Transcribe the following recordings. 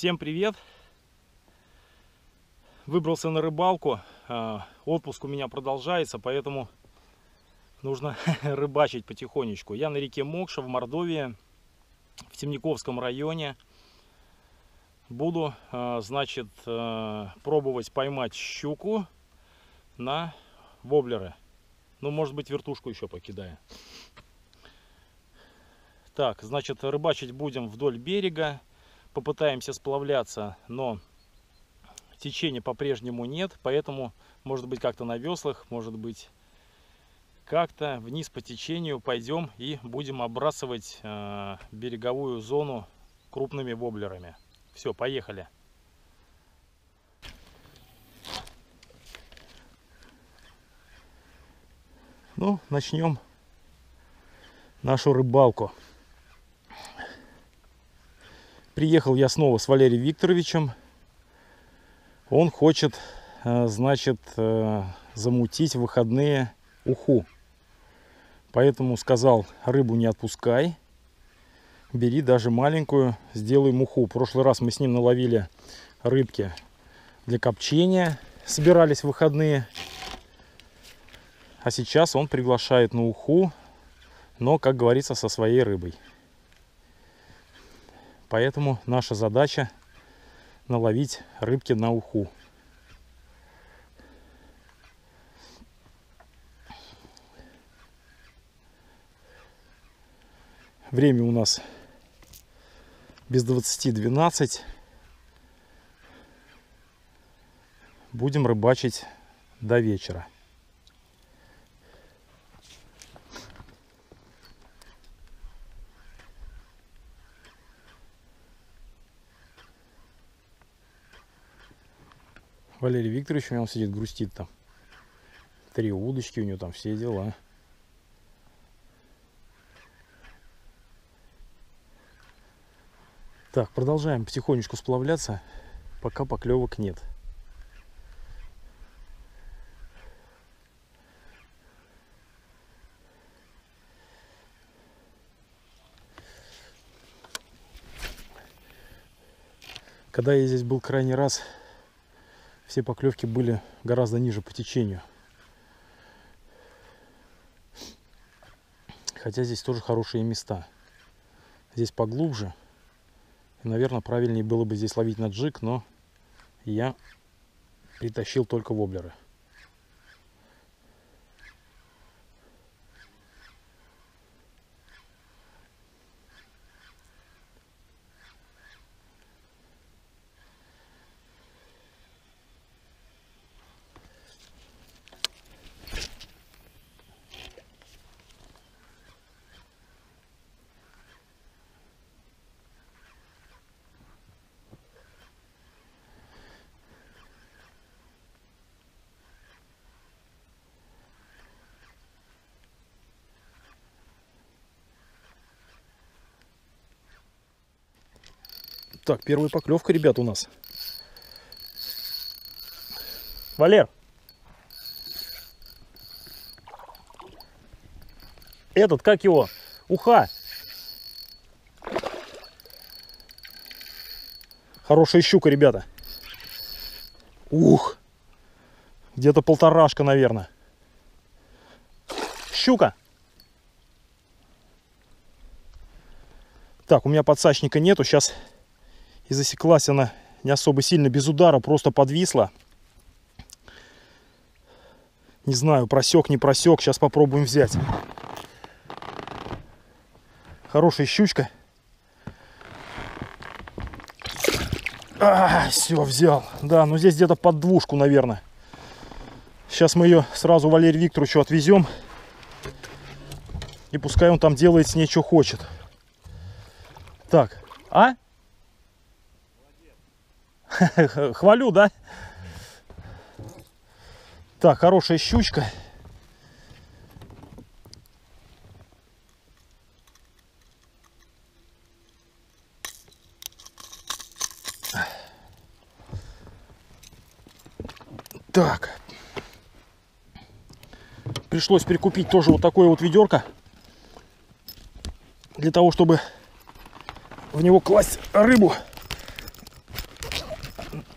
Всем привет! Выбрался на рыбалку. Отпуск у меня продолжается, поэтому нужно рыбачить потихонечку. Я на реке Мокша в Мордовии, в Темниковском районе. Буду, значит, пробовать поймать щуку на воблеры. Ну, может быть, вертушку еще покидаю. Так, значит, рыбачить будем вдоль берега. Попытаемся сплавляться, но течения по-прежнему нет, поэтому, может быть, как-то на веслах, может быть, как-то вниз по течению пойдем и будем оббрасывать береговую зону крупными воблерами. Все, поехали. Ну, начнем нашу рыбалку. Приехал я снова с Валерием Викторовичем. Он хочет, значит, замутить в выходные уху. Поэтому сказал: рыбу не отпускай, бери даже маленькую, сделаем уху. В прошлый раз мы с ним наловили рыбки для копчения, собирались в выходные. А сейчас он приглашает на уху, но, как говорится, со своей рыбой. Поэтому наша задача наловить рыбки на уху. Время у нас без 20:12. Будем рыбачить до вечера. Валерий Викторович у него сидит, грустит там. 3 удочки у него, там все дела. Так, продолжаем потихонечку сплавляться, пока поклевок нет. Когда я здесь был крайний раз, все поклевки были гораздо ниже по течению. Хотя здесь тоже хорошие места. Здесь поглубже. И, наверное, правильнее было бы здесь ловить на джиг, но я притащил только воблеры. Так, первая поклевка, ребят, у нас. Валер! Этот, как его? Уха! Хорошая щука, ребята. Ух! Где-то 1,5-шка, наверное. Щука! Так, у меня подсачника нету. Сейчас и засеклась она не особо сильно, без удара, просто подвисла. Не знаю, просек, не просек. Сейчас попробуем взять. Хорошая щучка. Все, взял. Да, ну здесь где-то под 2, наверное. Сейчас мы ее сразу Валерию Викторовичу отвезем. И пускай он там делает с ней, что хочет. Так, а? Хвалю, да? Так, хорошая щучка. Так. Пришлось прикупить тоже вот такое вот ведерко. Для того, чтобы в него класть рыбу.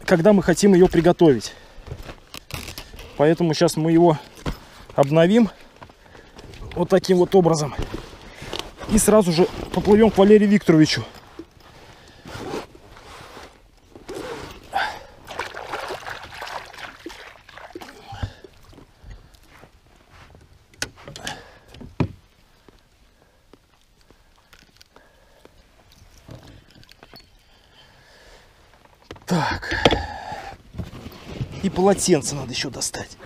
когда мы хотим ее приготовить. Поэтому сейчас мы его обновим вот таким вот образом. И сразу же поплывем к Валерию Викторовичу. Так. И полотенце надо еще достать.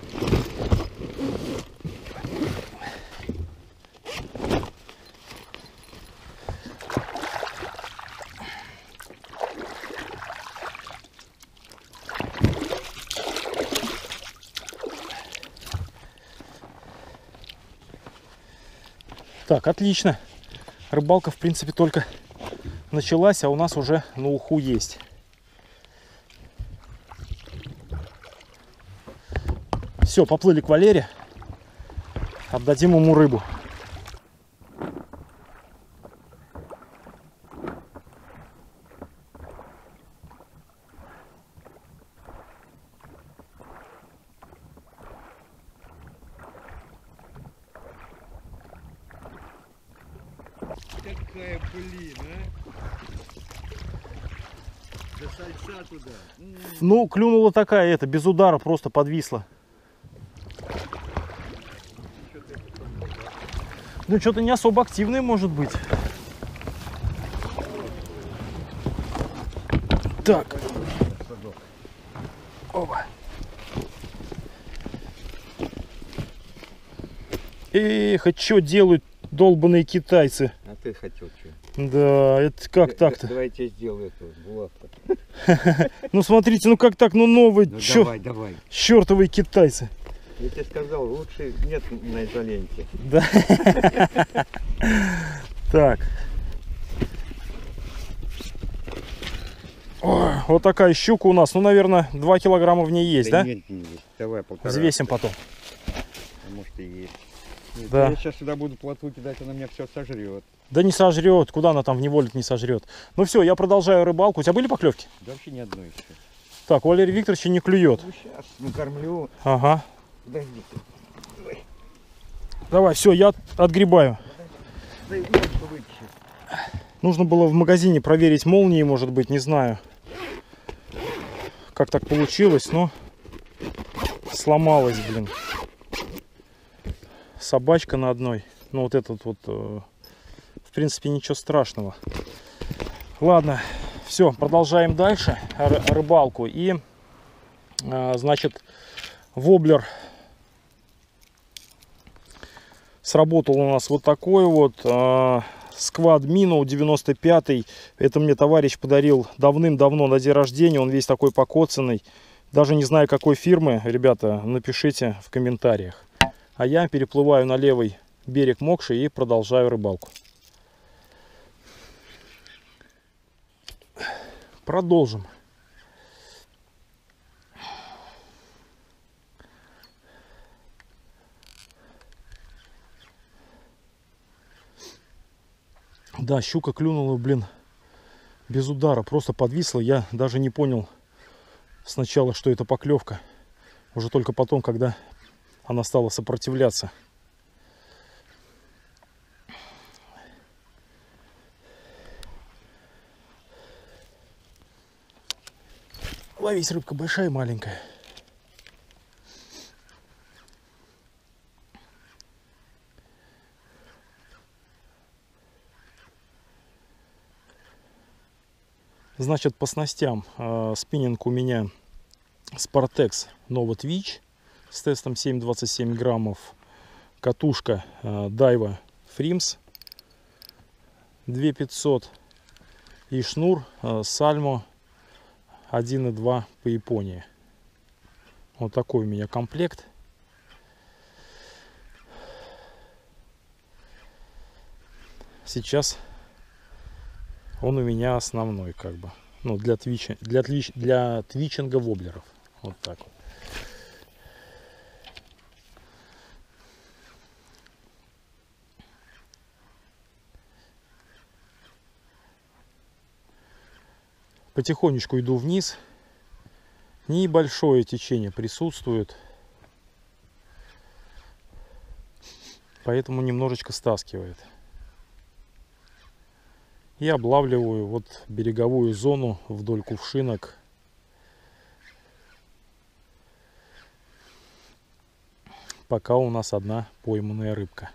Так, отлично. Рыбалка, в принципе, только началась, а у нас уже на уху есть. Все, поплыли к Валере. Отдадим ему рыбу. Какая, блин, а? Да сальца туда. Ну, клюнула такая, без удара, просто подвисла. Ну, что-то не особо активное, может быть. Так. Опа. Эх, а что делают долбаные китайцы? А ты хотел что? Да, это как так-то? Давай я тебе сделаю эту булавку. Ну, смотрите, ну как так, ну новые, Ну давай. чертовые китайцы. Я тебе сказал, лучше нет на изоленте. Да. Так. Ой, вот такая щука у нас. Ну, наверное, 2 килограмма в ней есть, да? Нет, не есть. Давай 1,5. Взвесим потом. А может и есть. Да. Я сейчас сюда буду плотву кидать, она меня все сожрет. Да не сожрет. Куда она там в неволе не сожрет? Ну все, я продолжаю рыбалку. У тебя были поклевки? Да вообще ни одной еще. Так, у Валерия Викторовича не клюет. Ну сейчас накормлю. Ага. Подожди. Давай, все, я отгребаю. Дай водку вытащи. Нужно было в магазине проверить молнии, может быть, не знаю, как так получилось, но сломалась, блин. Собачка на одной. Ну, вот этот вот, в принципе, ничего страшного. Ладно, все, продолжаем дальше рыбалку. И, значит, воблер сработал у нас вот такой вот Squad Minnow 95. Это мне товарищ подарил давным-давно на день рождения. Он весь такой покоцанный. Даже не знаю, какой фирмы. Ребята, напишите в комментариях. А я переплываю на левый берег Мокши и продолжаю рыбалку. Продолжим. Да, щука клюнула, блин, без удара, просто подвисла. Я даже не понял сначала, что это поклевка. Уже только потом, когда она стала сопротивляться. Ловись, рыбка большая и маленькая. Значит, по снастям спиннинг у меня Sportex Nova Twitch с тестом 7,27 граммов. Катушка Daiwa Frims 2500 и шнур Salmo 1,2 по Японии. Вот такой у меня комплект. Сейчас он у меня основной, как бы, ну, для твичинга воблеров. Вот так вот. Потихонечку иду вниз. Небольшое течение присутствует, поэтому немножечко стаскивает. И облавливаю вот береговую зону вдоль кувшинок. Пока у нас одна пойманная рыбка.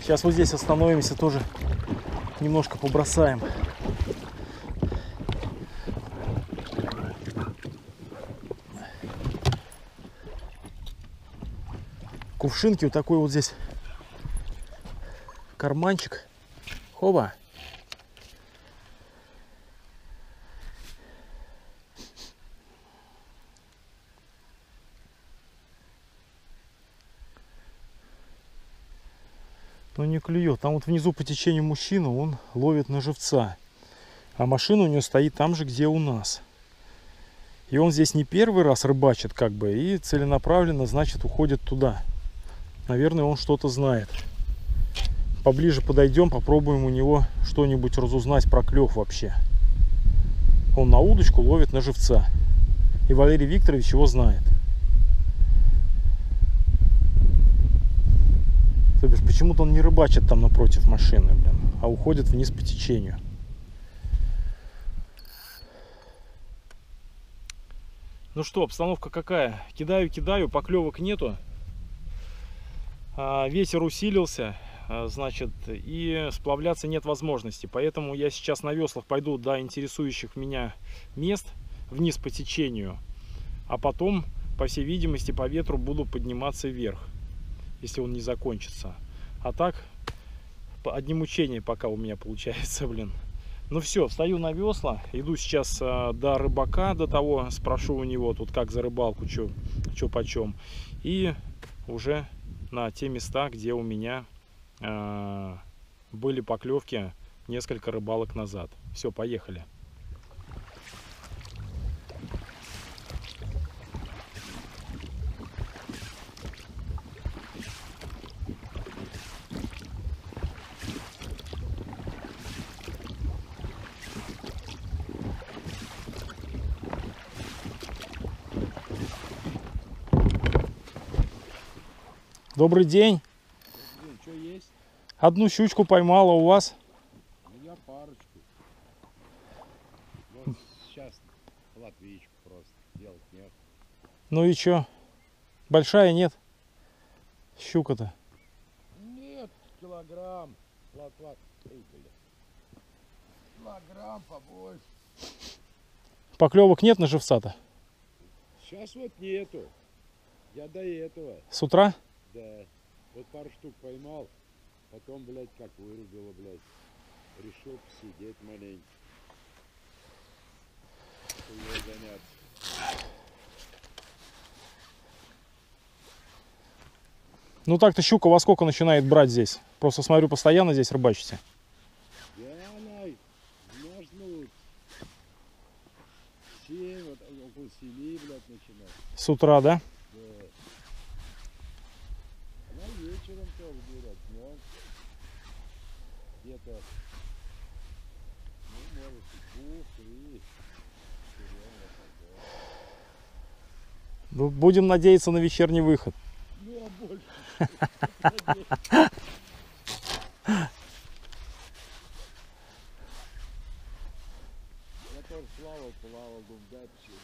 Сейчас вот здесь остановимся, тоже немножко побросаем. Кувшинки, вот такой вот здесь карманчик. Хоба. Но не клюет. Там вот внизу по течению мужчина, он ловит на живца. А машина у него стоит там же, где у нас. И он здесь не первый раз рыбачит, как бы, и целенаправленно, значит, уходит туда. Наверное, он что-то знает. Поближе подойдем, попробуем у него что-нибудь разузнать про клев вообще. Он на удочку ловит на живца. И Валерий Викторович его знает. То бишь, почему-то он не рыбачит там напротив машины, блин, а уходит вниз по течению. Ну что, обстановка какая? Кидаю, поклевок нету. Ветер усилился, значит, и сплавляться нет возможности. Поэтому я сейчас на веслах пойду до интересующих меня мест вниз по течению. А потом, по всей видимости, по ветру буду подниматься вверх, если он не закончится. А так, одни мучения пока у меня получается, блин. Ну все, встаю на весла, иду сейчас до рыбака, до того, спрошу у него тут как за рыбалку, что почем. И уже на те места, где у меня были поклевки несколько рыбалок назад. Все, поехали. Добрый день. Что есть? Одну щучку поймала у вас. У меня парочку. Вот сейчас латвийку просто делать нет. Ну и чё? Большая нет? Щука-то. Нет, килограмм. Латва. Эй, блин. Килограмм побольше. Поклевок нет на живца-то? Сейчас вот нету. Я до этого. С утра? Да. Вот пару штук поймал. Потом, блядь, как вырубило, блядь. Решил посидеть маленько. Хуей заняться. Ну так-то щука во сколько начинает брать здесь? Просто смотрю, постоянно здесь рыбачите. Я можно 7, вот около 7, блядь, начинать. С утра, да? Да. Она вечером тоже берет, днем. Где-то, ну, может, и 2-3. Ну, будем надеяться на вечерний выход. Ну, а больше. Я тоже плавал, думаю, дай посижу.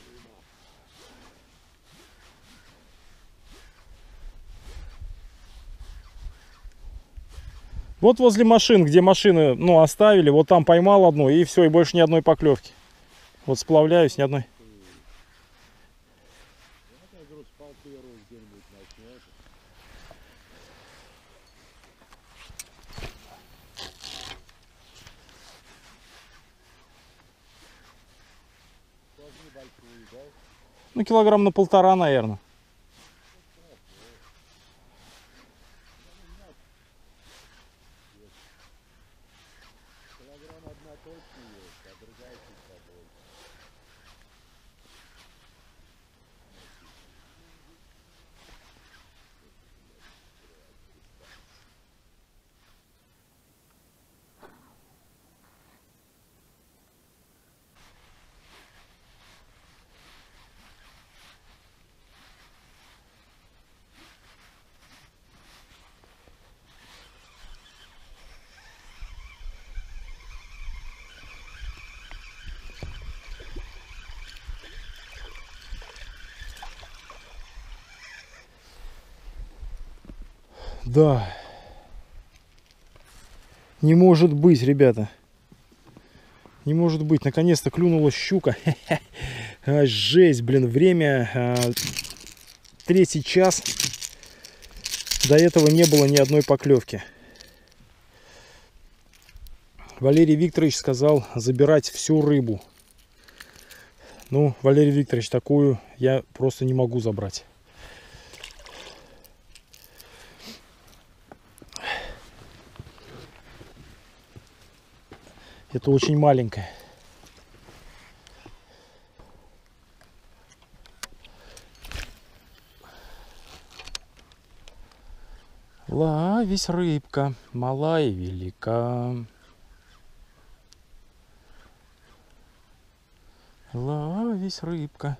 Вот возле машин, где машины, ну, оставили, вот там поймал одну, и все, и больше ни одной поклевки. Вот сплавляюсь, ни одной. Я говорю, спал первую где-нибудь начнет. Тоже небольшую, да? Ну, килограмм на 1,5, наверное. Килограмм одна точно есть, а другая чуть побольше. Да. Не может быть, ребята. Не может быть. Наконец-то клюнула щука. Жесть, блин. Время 3-й час. До этого не было ни одной поклевки. Валерий Викторович сказал забирать всю рыбу. Ну, Валерий Викторович, такую я просто не могу забрать. Это очень маленькая. Ловись, рыбка, малая и велика. Ловись, рыбка,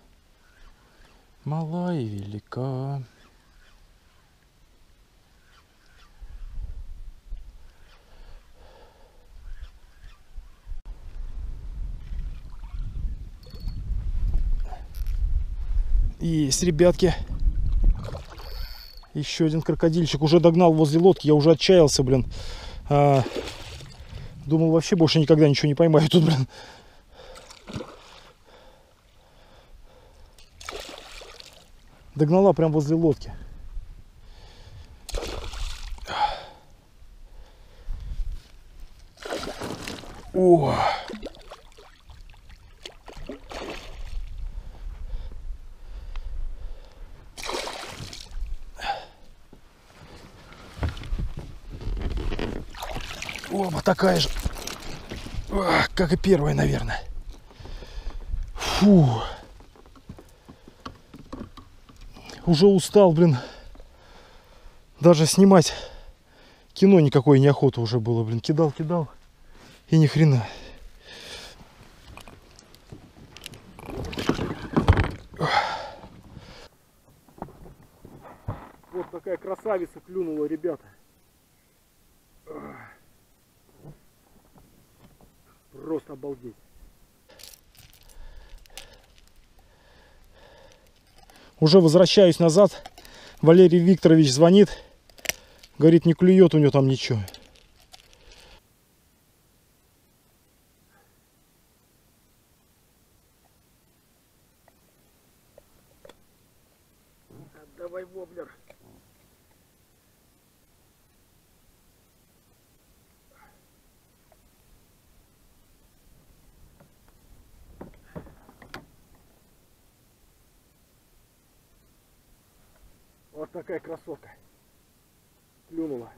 малая и велика. Есть, ребятки. Еще один крокодильчик. Уже догнал возле лодки. Я уже отчаялся, блин. Думал, вообще больше никогда ничего не поймаю тут, блин. Догнала прям возле лодки. О! Оба такая же, как и первая, наверное. Фу. Уже устал, блин. Даже снимать кино никакой неохота уже было, блин. Кидал и ни хрена. Вот такая красавица клюнула, ребята. Просто обалдеть. Уже возвращаюсь назад. Валерий Викторович звонит. Говорит, не клюет у него там ничего. Давай, воблер. Вот такая красотка. Клюнула.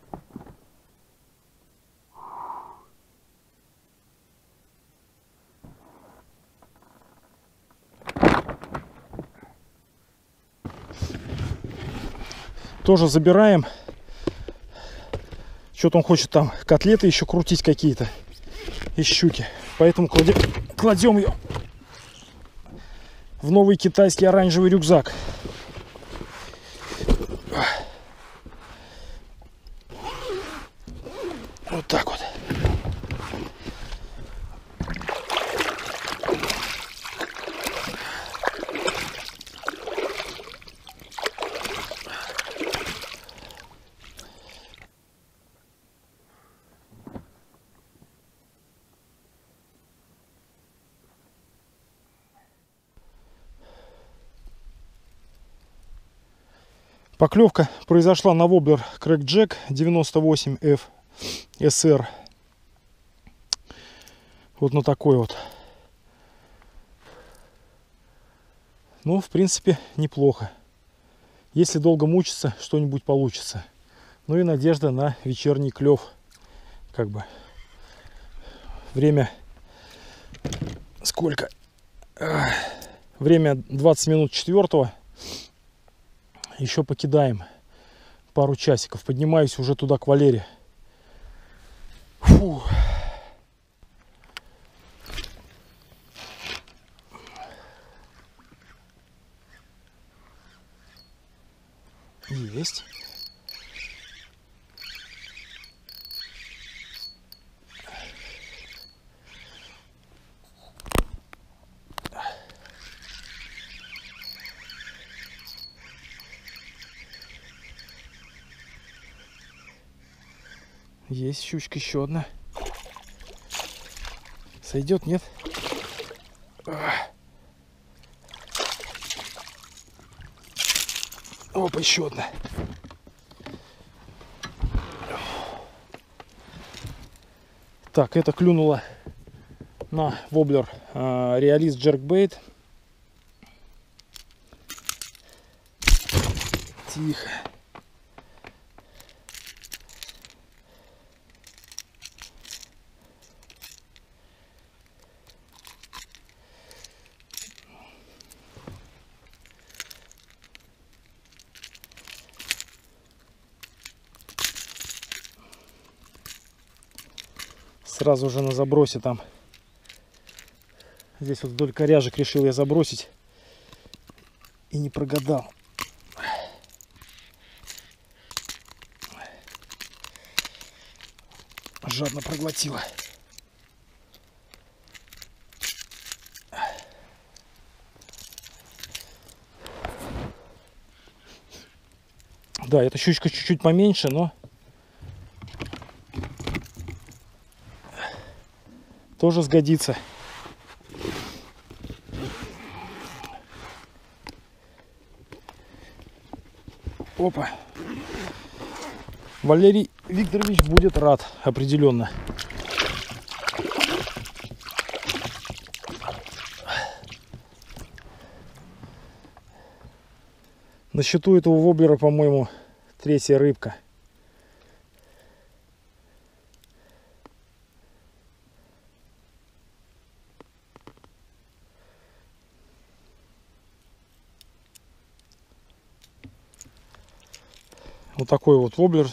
Тоже забираем. Что-то он хочет там котлеты еще крутить какие-то из щуки. Поэтому кладем ее в новый китайский оранжевый рюкзак. Вот так вот. Поклевка произошла на воблер Crackjack 98F SR. Вот на такой вот. Ну, в принципе, неплохо. Если долго мучиться, что-нибудь получится. Ну и надежда на вечерний клев. Как бы. Время сколько? Время 20 минут 4. Еще покидаем пару часиков. Поднимаюсь уже туда, к Валере. Фу. Есть. Есть щучка еще одна. Сойдет, нет? Опа, еще одна. Так, это клюнуло на воблер Realist Jerkbait. Тихо. Сразу же на забросе там. Здесь вот вдоль коряжек решил я забросить. И не прогадал. Жадно проглотила. Да, эта щучка чуть-чуть поменьше, но тоже сгодится. Опа. Валерий Викторович будет рад, определенно. На счету этого воблера, по-моему, 3-я рыбка. Вот такой вот воблер.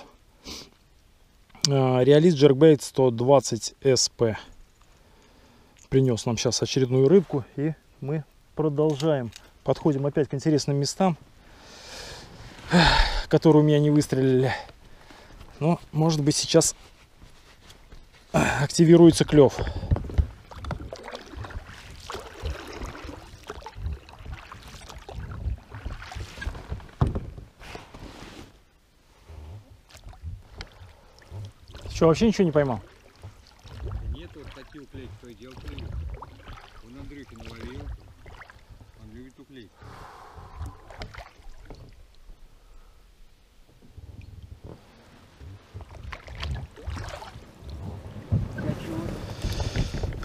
Realist Jerkbait 120 SP. Принес нам сейчас очередную рыбку. И мы продолжаем. Подходим опять к интересным местам, которые у меня не выстрелили. Но, может быть, сейчас активируется клев. Что, вообще ничего не поймал? Нет, вот такие уклейки, то и дело клюют. Он Андрюхи наловил. Он любит уклейки.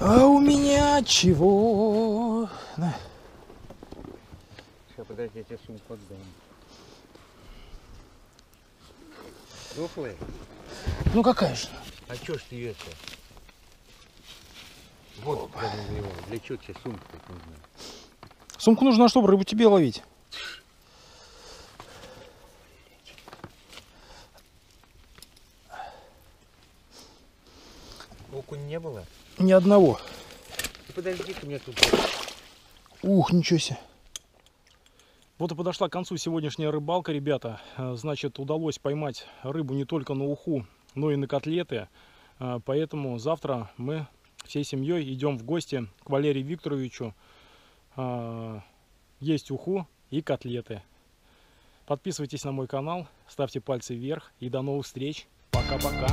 А у меня чего? На. Сейчас, подожди, я тебе сумку отдам. Дохлая? Ну какая же? А чё ж ты это? Вот для чего тебе сумка так нужна? Сумку нужна, чтобы рыбу тебе ловить. Окунь не было? Ни одного. Подожди-ка, мне тут... Ух, ничего себе. Вот и подошла к концу сегодняшняя рыбалка, ребята. Значит, удалось поймать рыбу не только на уху, но и на котлеты. Поэтому завтра мы всей семьей идем в гости к Валерию Викторовичу. Есть уху и котлеты. Подписывайтесь на мой канал, ставьте пальцы вверх и до новых встреч. Пока-пока.